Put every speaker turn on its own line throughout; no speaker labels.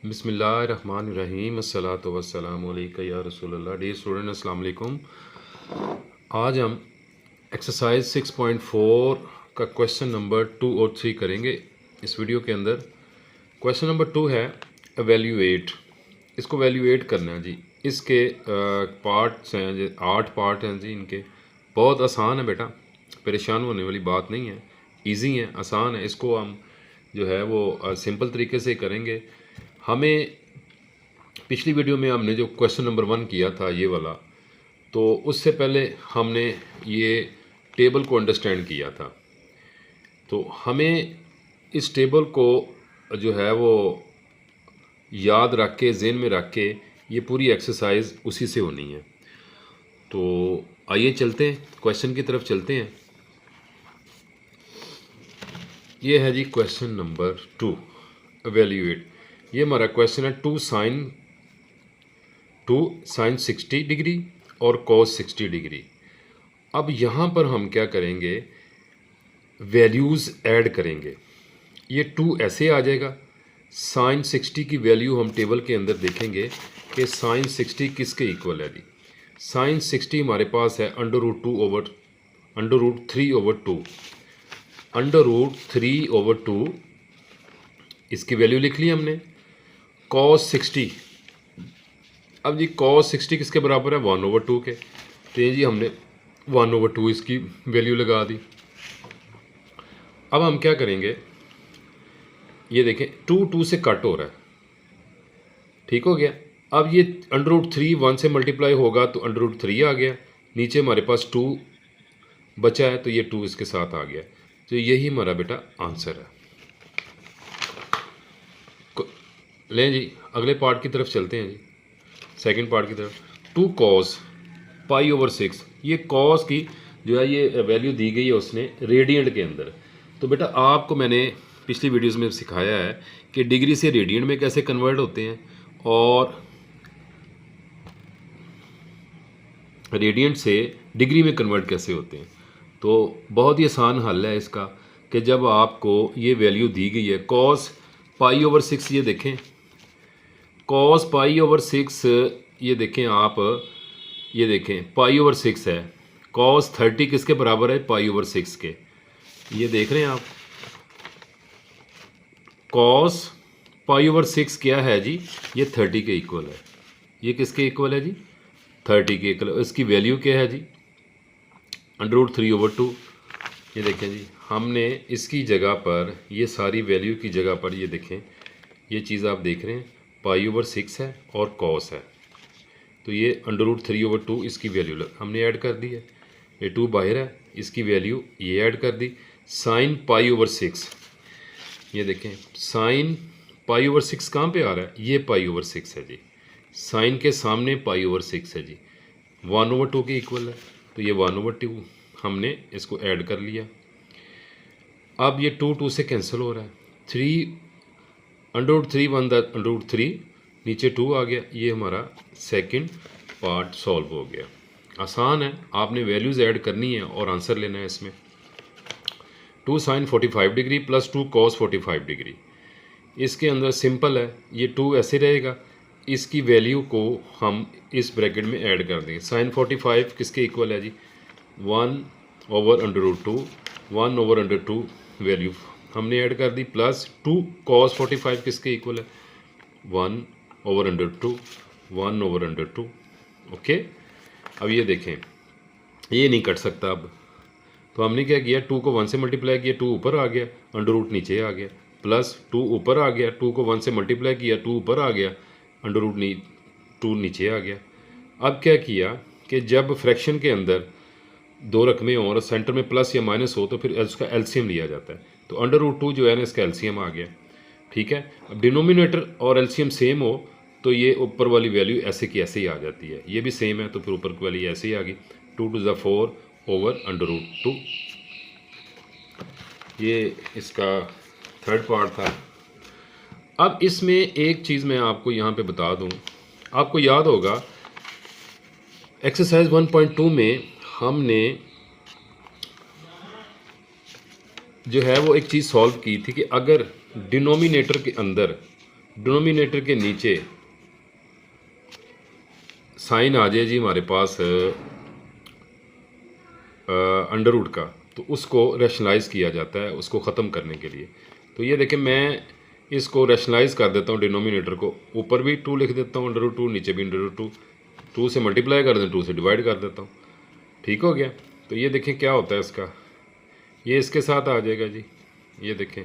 बिस्मिल्लाहिर्रहमानिर्रहीम अस्सलातु वस्सलामु अलैका या रसूलल्लाह। डियर स्टूडेंट, अस्सलाम वालेकुम। आज हम एक्सरसाइज 6.4 का क्वेश्चन नंबर 2 और 3 करेंगे इस वीडियो के अंदर। क्वेश्चन नंबर 2 है एवेल्यूएट। इसको वैल्यूएट करना है जी। इसके पार्ट्स हैं जी, 8 पार्ट हैं जी इनके। बहुत आसान है बेटा, परेशान होने वाली बात नहीं है, इजी है, आसान है। इसको हम जो है वो सिंपल तरीके से करेंगे। हमें पिछली वीडियो में हमने जो क्वेश्चन नंबर 1 किया था ये वाला, तो उससे पहले हमने ये टेबल को अंडरस्टैंड किया था। तो हमें इस टेबल को जो है वो याद रख के, ज़हन में रख के, ये पूरी एक्सरसाइज उसी से होनी है। तो आइए चलते हैं, क्वेश्चन की तरफ चलते हैं। ये है जी क्वेश्चन नंबर 2 एवेल्यूएट। ये हमारा क्वेश्चन है टू साइन 60 डिग्री और कॉस 60 डिग्री। अब यहाँ पर हम क्या करेंगे, वैल्यूज़ ऐड करेंगे। ये 2 ऐसे आ जाएगा। साइन 60 की वैल्यू हम टेबल के अंदर देखेंगे कि साइन 60 किसके इक्वल है जी। साइन 60 हमारे पास है अंडर रूट 3 ओवर 2। इसकी वैल्यू लिख ली हमने। कॉस 60, अब जी कॉस 60 किसके बराबर है, 1/2 के। तो ये जी हमने 1/2 इसकी वैल्यू लगा दी। अब हम क्या करेंगे, ये देखें 2 से कट हो रहा है, ठीक हो गया। अब ये √3 1 से मल्टीप्लाई होगा तो √3 आ गया। नीचे हमारे पास 2 बचा है तो ये 2 इसके साथ आ गया। तो यही हमारा बेटा आंसर है। लें जी अगले पार्ट की तरफ चलते हैं जी, सेकंड पार्ट की तरफ। 2 cos π/6। ये कॉस की जो है ये वैल्यू दी गई है उसने रेडियंट के अंदर। तो बेटा आपको मैंने पिछली वीडियोस में सिखाया है कि डिग्री से रेडियंट में कैसे कन्वर्ट होते हैं और रेडियंट से डिग्री में कन्वर्ट कैसे होते हैं। तो बहुत ही आसान हल है इसका कि जब आपको ये वैल्यू दी गई है cos π/6, ये देखें cos π/6, ये देखें आप, ये देखें π/6 है। cos 30 किसके बराबर है, π/6 के। ये देख रहे हैं आप, cos π/6 क्या है जी, ये 30 के इक्वल है। ये किसके इक्वल है जी, 30 के इक्वल। इसकी वैल्यू क्या है जी, √3/2। ये देखें जी, हमने इसकी जगह पर, ये सारी वैल्यू की जगह पर, ये देखें ये चीज़ आप देख रहे हैं, π/6 है और cos है। तो ये √3/2 इसकी वैल्यू हमने ऐड कर दी है। ये 2 बाहर है, इसकी वैल्यू ये ऐड कर दी। साइन π/6, ये देखें साइन π/6 कहाँ पे आ रहा है, ये π/6 है जी। साइन के सामने π/6 है जी, 1/2 के इक्वल है। तो ये 1/2 हमने इसको ऐड कर लिया। अब ये 2 से कैंसिल हो रहा है। 3 √3 1 √3, नीचे 2 आ गया। ये हमारा सेकंड पार्ट सॉल्व हो गया। आसान है, आपने वैल्यूज़ ऐड करनी है और आंसर लेना है इसमें। 2 sine 45 degree plus 2 cos 45 degree. इसके अंदर सिंपल है, ये 2 ऐसे रहेगा, इसकी वैल्यू को हम इस ब्रैकेट में ऐड कर देंगे। साइन 45 किसके इक्वल है जी, 1/√2, 1/2 वैल्यू हमने ऐड कर दी, प्लस 2 cos 45 किसके इक्वल है, 1/2, 1/2। ओके। अब ये देखें, ये नहीं कट सकता अब। तो हमने क्या किया, 2 को 1 से मल्टीप्लाई किया, 2 ऊपर आ गया, √ नीचे आ गया, प्लस 2 ऊपर आ गया, 2 को 1 से मल्टीप्लाई किया, 2 ऊपर आ गया, √2 नीचे आ गया। अब क्या किया कि जब फ्रैक्शन के अंदर 2 रकमें हों और सेंटर में प्लस या माइनस हो तो फिर उसका एलसीएम लिया जाता है। तो √2 जो है ना, इसका एलसीएम आ गया, ठीक है। अब डिनोमिनेटर और एलसीएम सेम हो तो ये ऊपर वाली वैल्यू ऐसे की ऐसे ही आ जाती है। ये भी सेम है तो फिर ऊपर की वैल्यू ऐसे ही आ गई, 2 × 4 ओवर √2। ये इसका थर्ड पार्ट था। अब इसमें एक चीज़ मैं आपको यहाँ पे बता दूँ, आपको याद होगा एक्सरसाइज 1.2 में हमने जो है वो एक चीज़ सॉल्व की थी कि अगर डिनोमिनेटर के अंदर डिनोमिनेटर के नीचे साइन आ जाए जी हमारे पास अंडर रूट का, तो उसको रैशनलाइज़ किया जाता है उसको ख़त्म करने के लिए। तो ये देखें, मैं इसको रैशनलाइज़ कर देता हूँ, डिनोमिनेटर को ऊपर भी 2 लिख देता हूँ अंडर रूट 2, नीचे भी अंडर रूट 2, 2 से मल्टीप्लाई कर दें 2 से डिवाइड कर देता हूँ। ठीक हो गया। तो ये देखें क्या होता है इसका, ये इसके साथ आ जाएगा जी। ये देखें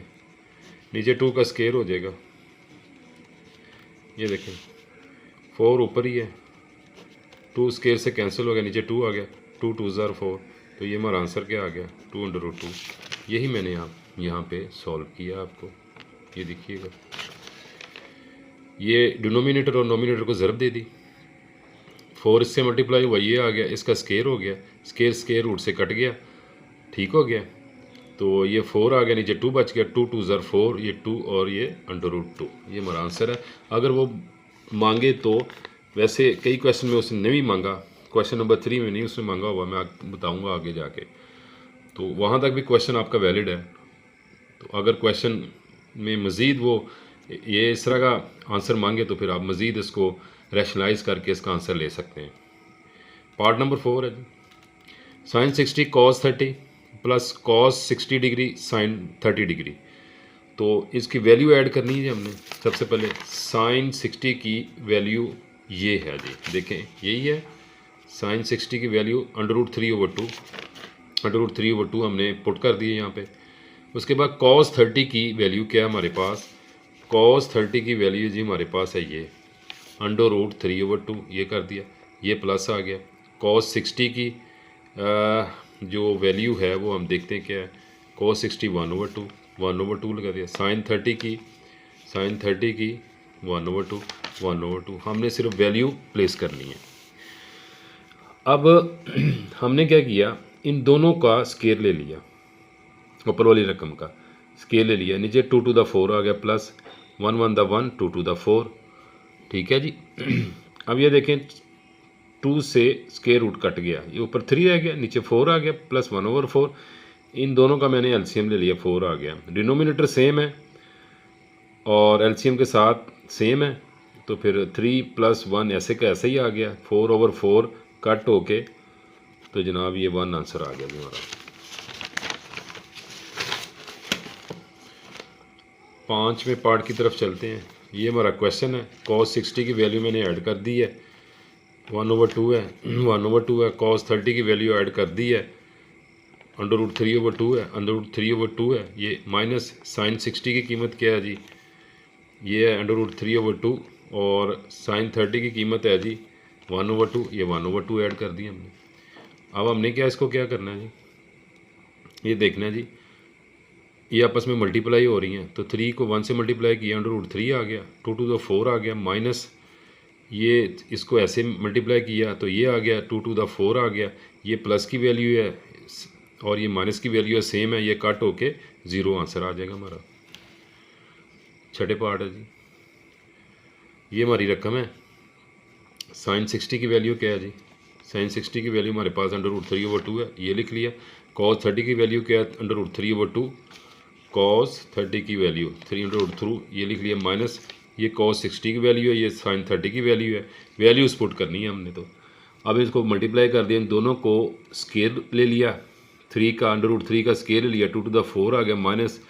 नीचे 2 का स्केयर हो जाएगा। ये देखें 4 ऊपर ही है, 2 स्केयर से कैंसिल हो गया, नीचे 2 आ गया, 2 2 ज़ार 4। तो ये हमारा आंसर क्या आ गया, 2 अंडर रूट 2। यही मैंने यहाँ पे सॉल्व किया आपको। ये देखिएगा, ये डिनोमिनेटर और नोमिनेटर को ज़रब दे दी, 4 इससे मल्टीप्लाई हुआ, ये आ गया, इसका स्केयर हो गया, स्केयर स्केयर रूट से कट गया। ठीक हो गया। तो ये 4 आ गया, नीचे 2 बच गया, 2 2 ज़ार 4, ये 2 और ये अंडर रूट 2। ये हमारा आंसर है। अगर वो मांगे तो, वैसे कई क्वेश्चन में उसने नहीं मांगा, क्वेश्चन नंबर 3 में नहीं उसने मांगा हुआ, मैं बताऊंगा आगे जाके, तो वहाँ तक भी क्वेश्चन आपका वैलिड है। तो अगर क्वेश्चन में मज़ीद वो ये इस तरह का आंसर मांगे तो फिर आप मज़ीद इसको रैशनलाइज करके इसका आंसर ले सकते हैं। पार्ट नंबर 4 है जी, sine 60 cos 30 plus cos 60 degree sine 30 degree. तो इसकी वैल्यू ऐड करनी है हमने। सबसे पहले साइन 60 की वैल्यू ये है जी, देखें यही है साइन 60 की value under root 3/2, under root 3/2 हमने पुट कर दिए यहाँ पे। उसके बाद कॉस 30 की वैल्यू क्या है हमारे पास, कॉस 30 की वैल्यू जी हमारे पास है ये अंडर रूट 3/2, ये कर दिया, ये प्लस आ गया। कॉस 60 की जो वैल्यू है वो हम देखते हैं क्या है, कॉस 60 1/2, 1/2 लगा दिया। साइन 30 की 1/2, 1/2, हमने सिर्फ वैल्यू प्लेस करनी है। अब हमने क्या किया, इन दोनों का स्केयर ले लिया, ऊपर वाली रकम का स्केयर ले लिया, नीचे 2 to the 4 आ गया, प्लस 1 1 the 1, 2 to the 4। ठीक है जी। अब ये देखें 2 से स्केयर रूट कट गया, ये ऊपर 3 रह गया, नीचे 4 आ गया, प्लस 1/4। इन दोनों का मैंने एलसीएम ले लिया, 4 आ गया। डिनोमिनेटर सेम है और एलसीएम के साथ सेम है, तो फिर 3 + 1 ऐसे का ऐसे ही आ गया, 4/4 कट होके, तो जनाब ये 1 आंसर आ गया जी हमारा। 5वें पार्ट की तरफ चलते हैं। ये हमारा क्वेश्चन है, कॉस 60 की वैल्यू मैंने ऐड कर दी है, 1/2 है, 1/2 है। कॉस 30 की वैल्यू ऐड कर दी है, अंडर रूट 3/2 है, अंडर रूट 3/2 है। ये माइनस साइन 60 की कीमत क्या है जी, ये है अंडर रूट 3/2, और साइन 30 की कीमत है जी 1/2, ये 1/2 ऐड कर दी हमने। अब हमने क्या इसको क्या करना है जी, ये देखना है जी, ये आपस में मल्टीप्लाई हो रही हैं, तो 3 को 1 से मल्टीप्लाई किया, अंडर रूट 3 आ गया, 2 to the 4 आ गया, माइनस ये इसको ऐसे मल्टीप्लाई किया तो ये आ गया, 2 to the 4 आ गया, ये प्लस की वैल्यू है और ये माइनस की वैल्यू है, सेम है, ये कट होके 0 आंसर आ जाएगा हमारा। छठे पार्ट है जी, ये हमारी रकम है, साइन 60 की वैल्यू क्या है जी, साइन 60 की वैल्यू हमारे पास अंडर रूट 3/2 है, ये लिख लिया। कॉस 30 की वैल्यू क्या है, अंडर रूट 3/2, कॉस 30 की वैल्यू 3/2, ये लिख लिया, माइनस ये कॉस 60 की वैल्यू है, ये साइन 30 की वैल्यू है, वैल्यूज पुट करनी है हमने। तो अब इसको मल्टीप्लाई कर दिया, इन दोनों को स्केयर ले लिया, 3 का अंडर रूट 3 का स्केयर ले लिया, 2 to the 4 आ गया, माइनस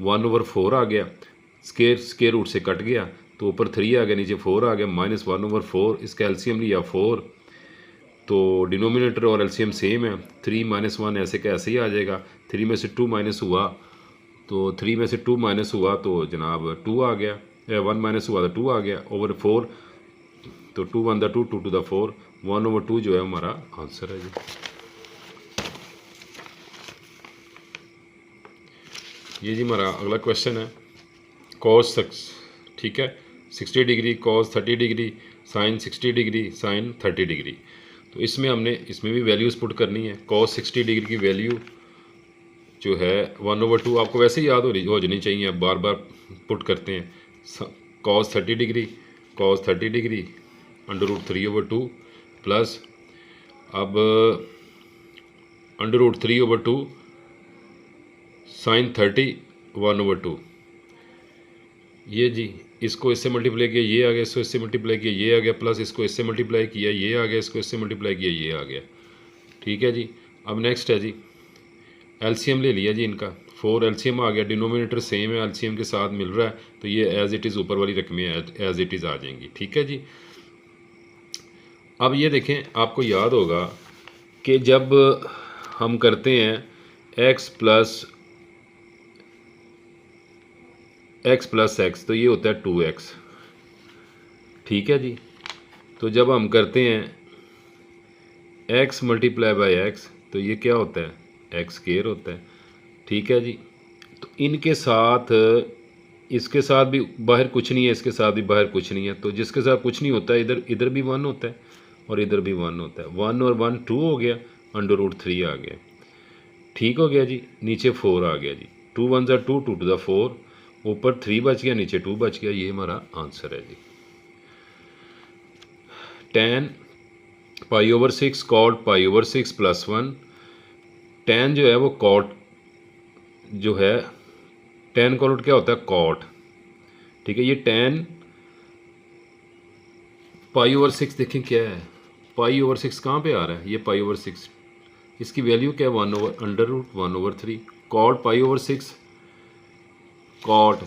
1/4 आ गया, स्केयर स्केयर रूट से कट गया, तो ऊपर 3 आ गया, नीचे 4 आ गया, माइनस 1/4, इसका एलसीएम लिया 4, तो डिनोमिनेटर और एलसीएम सेम है, 3 - 1 ऐसे का ऐसे ही आ जाएगा। 3 में से 2 माइनस हुआ, तो 3 में से 2 माइनस हुआ तो जनाब 2 आ गया, 1 माइनस हुआ तो 2 आ गया, ओवर 4, तो 2 1 2, 2 to the 4, 1/2 जो है हमारा आंसर है जी। ये जी हमारा अगला क्वेश्चन है, कॉस ठीक है 60 degree, cos 30 degree, sine 60 degree, sine 30 degree. तो इसमें हमने इसमें भी वैल्यूज़ पुट करनी है। कॉस 60 डिग्री की वैल्यू जो है 1/2, आपको वैसे ही याद हो जानी चाहिए, आप बार बार पुट करते हैं। Cos 30 degree, cos 30 degree under root 3/2, plus अब अंडर रूट 3/2 साइन 30 1/2, ये जी इसको इससे मल्टीप्लाई किया ये आ गया, इसको इससे मल्टीप्लाई किया ये आ गया, प्लस इसको इससे मल्टीप्लाई किया ये आ गया, इसको इससे मल्टीप्लाई किया ये आ गया। ठीक है जी। अब नेक्स्ट है जी एलसीएम ले लिया जी इनका, 4 एलसीएम आ गया, डिनोमिनेटर सेम है, एलसीएम के साथ मिल रहा है, तो ये एज इट इज़ ऊपर वाली रकमें एज इट इज़ आ जाएंगी। ठीक है जी। अब ये देखें, आपको याद होगा कि जब हम करते हैं x प्लस एक्स तो ये होता है 2x। ठीक है जी। तो जब हम करते हैं x मल्टीप्लाई बाई एक्स तो ये क्या होता है, एक्स स्क्वायर होता है। ठीक है जी। तो इनके साथ, इसके साथ भी बाहर कुछ नहीं है, इसके साथ भी बाहर कुछ नहीं है, तो जिसके साथ कुछ नहीं होता है इधर भी 1 होता है और इधर भी 1 होता है। 1 और 1 2 हो गया, √3 आ गया। ठीक हो गया जी। नीचे 4 आ गया जी, 2 1 ज़ा 2, 2 2 ज़ा 4, ऊपर 3 बच गया, नीचे 2 बच गया। ये हमारा आंसर है जी। tan π/6 cot π/6 plus 1। tan जो है वो cot जो है, tan का उलट क्या होता है, cot। ठीक है। ये tan π/6 देखें क्या है, π/6 कहाँ पे आ रहा है, ये π/6, इसकी वैल्यू क्या है, 1/√1/3। cot π/6 कॉट,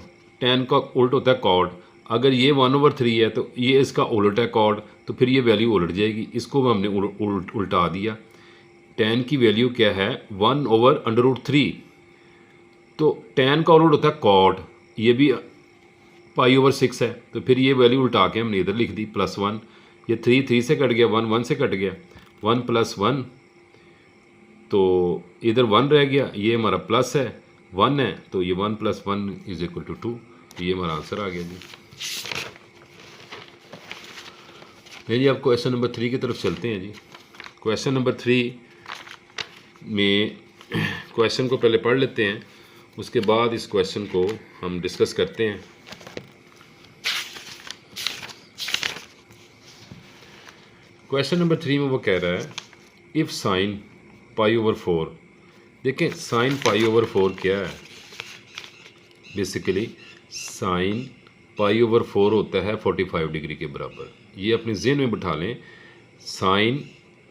tan का उल्ट होता है कॉट। अगर ये 1/3 है तो ये इसका उल्ट है कॉट, तो फिर ये वैल्यू उलट जाएगी। इसको हमने उल्टा दिया। tan की वैल्यू क्या है, 1/√3, तो tan का उल्ट होता है कॉट, ये भी π/6 है, तो फिर ये वैल्यू उल्टा के हमने इधर लिख दी +1। ये 3 से कट गया, 1 से कट गया, 1 + 1, तो इधर 1 रह गया, ये हमारा प्लस है, 1 है, तो ये 1 + 1 = 2। ये हमारा आंसर आ गया जी। नहीं जी, अब क्वेश्चन नंबर 3 की तरफ चलते हैं जी। क्वेश्चन नंबर 3 में क्वेश्चन को पहले पढ़ लेते हैं, उसके बाद इस क्वेश्चन को हम डिस्कस करते हैं। क्वेश्चन नंबर 3 में वो कह रहा है इफ़ साइन π/4। देखें साइन π/4 क्या है, बेसिकली साइन π/4 होता है 45 डिग्री के बराबर। ये अपने ज़हन में बिठा लें, साइन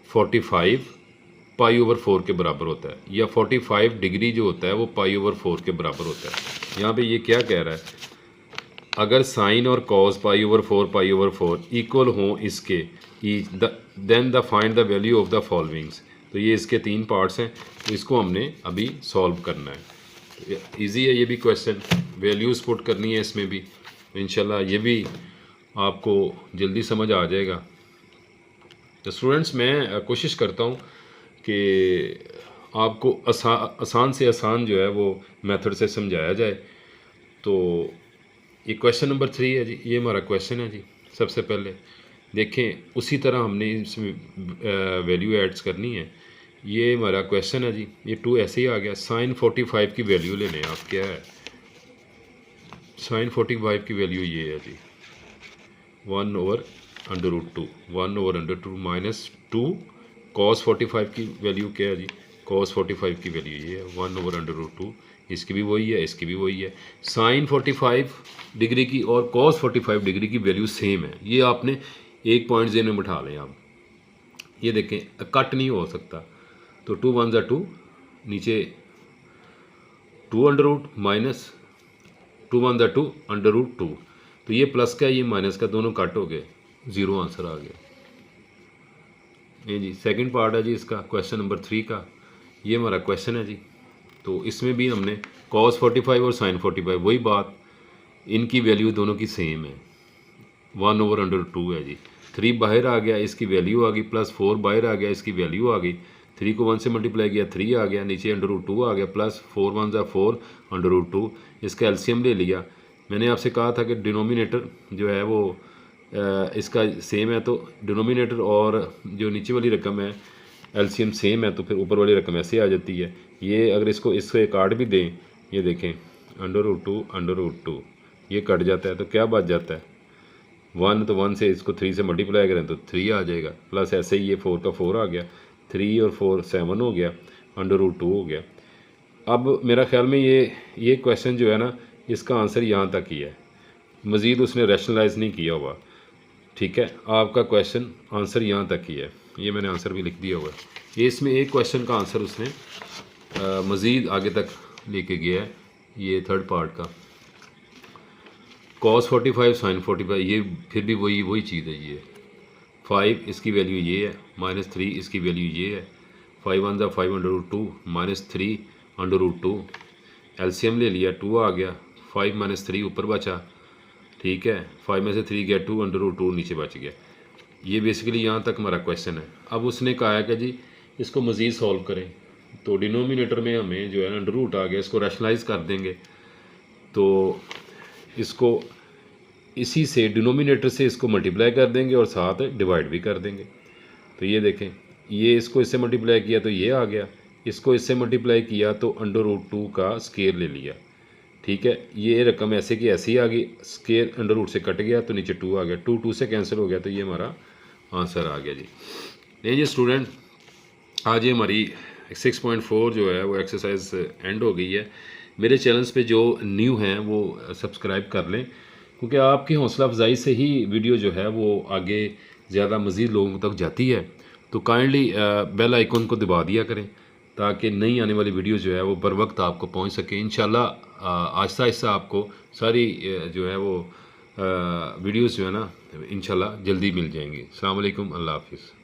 45 π/4 के बराबर होता है, या 45 डिग्री जो होता है वो π/4 के बराबर होता है। यहाँ पे ये क्या कह रहा है, अगर साइन और कॉस π/4 इक्वल हों इसके each, then the find the value of the followings. तो ये इसके 3 पार्ट्स हैं, तो इसको हमने अभी सॉल्व करना है। इजी है ये भी क्वेश्चन, वैल्यूज़ पुट करनी है इसमें भी, इंशाल्लाह ये भी आपको जल्दी समझ आ जाएगा। तो स्टूडेंट्स, मैं कोशिश करता हूँ कि आपको आसान से आसान जो है वो मेथड से समझाया जाए। तो ये क्वेश्चन नंबर 3 है जी, ये हमारा क्वेश्चन है जी। सबसे पहले देखें, उसी तरह हमने इसमें वैल्यू एड्स करनी है। ये हमारा क्वेश्चन है जी, ये 2 ऐसे ही आ गया। साइन 45 की वैल्यू ले लें आप, क्या है साइन 45 की वैल्यू ये है जी 1/√2, 1/√2 -2। कॉस 45 की वैल्यू क्या है जी, कॉस 45 की वैल्यू ये है 1/√2। इसकी भी वही है, इसकी भी वही है। साइन 45 डिग्री की और कॉस 45 डिग्री की वैल्यू सेम है। ये आपने एक पॉइंट ज़हन में बिठा लें आप। ये देखें, कट नहीं हो सकता, तो 2 1 ज़ा 2, नीचे 2 माइनस 2 1 ज़ा 2 √2, तो ये प्लस का ये माइनस का दोनों कट हो गए, 0 आंसर आ गया। ये जी सेकंड पार्ट है जी इसका, क्वेश्चन नंबर 3 का। ये हमारा क्वेश्चन है जी। तो इसमें भी हमने कॉस 45 और साइन 45 वही बात, इनकी वैल्यू दोनों की सेम है, 1/√2 है जी। 3 बाहर आ गया, इसकी वैल्यू आ गई, +4 बाहर आ गया, इसकी वैल्यू आ गई। 3 को 1 से मल्टीप्लाई किया, 3 आ गया, नीचे √2 आ गया, प्लस 4 1 ज़ा 4 √2। इसका एलसीएम ले लिया। मैंने आपसे कहा था कि डिनोमिनेटर जो है वो इसका सेम है, तो डिनोमिनेटर और जो नीचे वाली रकम है एलसीएम सेम है, तो फिर ऊपर वाली रकम ऐसे आ जाती है। ये अगर इसको इससे काट भी दें, ये देखें √2 ये कट जाता है, तो क्या बच जाता है 1, तो 1 से इसको 3 से मल्टीप्लाई करें तो 3 आ जाएगा, प्लस ऐसे ही ये 4 का 4 आ गया, 3 और 4 7 हो गया, √2 हो गया। अब मेरा ख्याल में ये क्वेश्चन जो है ना, इसका आंसर यहाँ तक ही है। मज़ीद उसने रैशनलाइज नहीं किया हुआ। ठीक है, आपका क्वेश्चन आंसर यहाँ तक ही है, ये मैंने आंसर भी लिख दिया हुआ है। ये इसमें एक क्वेश्चन का आंसर उसने मज़ीद आगे तक लेके गया है, ये थर्ड पार्ट का। cos 45 sin 45, ये फिर भी वही चीज़ है। ये 5 इसकी वैल्यू ये है, -3 इसकी वैल्यू ये है, 5 1 ज़ा 5√2 -3 √2, एलसीएम ले लिया 2 आ गया, 5 -3 ऊपर बचा। ठीक है, 5 में से 3 गया 2 √2 नीचे बच गया। ये बेसिकली यहाँ तक हमारा क्वेश्चन है। अब उसने कहा है कि जी इसको मज़ीद सॉल्व करें, तो डिनोमिनेटर में हमें जो है ना अंडर रूट आ गया, इसको रैशनलाइज कर देंगे तो इसको इसी से डिनोमिनेटर से इसको मल्टीप्लाई कर देंगे और साथ डिवाइड भी कर देंगे। तो ये देखें, ये इसको इससे मल्टीप्लाई किया तो ये आ गया, इसको इससे मल्टीप्लाई किया तो √2 का स्केयर ले लिया। ठीक है, ये रकम ऐसे की ऐसी आ गई, स्केयर अंडर रूट से कट गया तो नीचे 2 आ गया, 2 से कैंसिल हो गया, तो ये हमारा आंसर आ गया जी। नहीं जी स्टूडेंट, आज ये हमारी 6.4 जो है वो एक्सरसाइज एंड हो गई है। मेरे चैनल्स पे जो न्यू हैं वो सब्सक्राइब कर लें, क्योंकि आपकी हौसला अफजाई से ही वीडियो जो है वो आगे ज़्यादा मज़ीद लोगों तक जाती है। तो काइंडली बेल आइकन को दबा दिया करें ताकि नई आने वाली वीडियो जो है वो बर वक्त आपको पहुंच सके। इंशाल्लाह आहिस्ता आहिस्ता आपको सारी जो है वो वीडियोस जो है ना इंशाल्लाह जल्दी मिल जाएंगी। अस्सलाम वालेकुम, अल्लाह हाफिज़।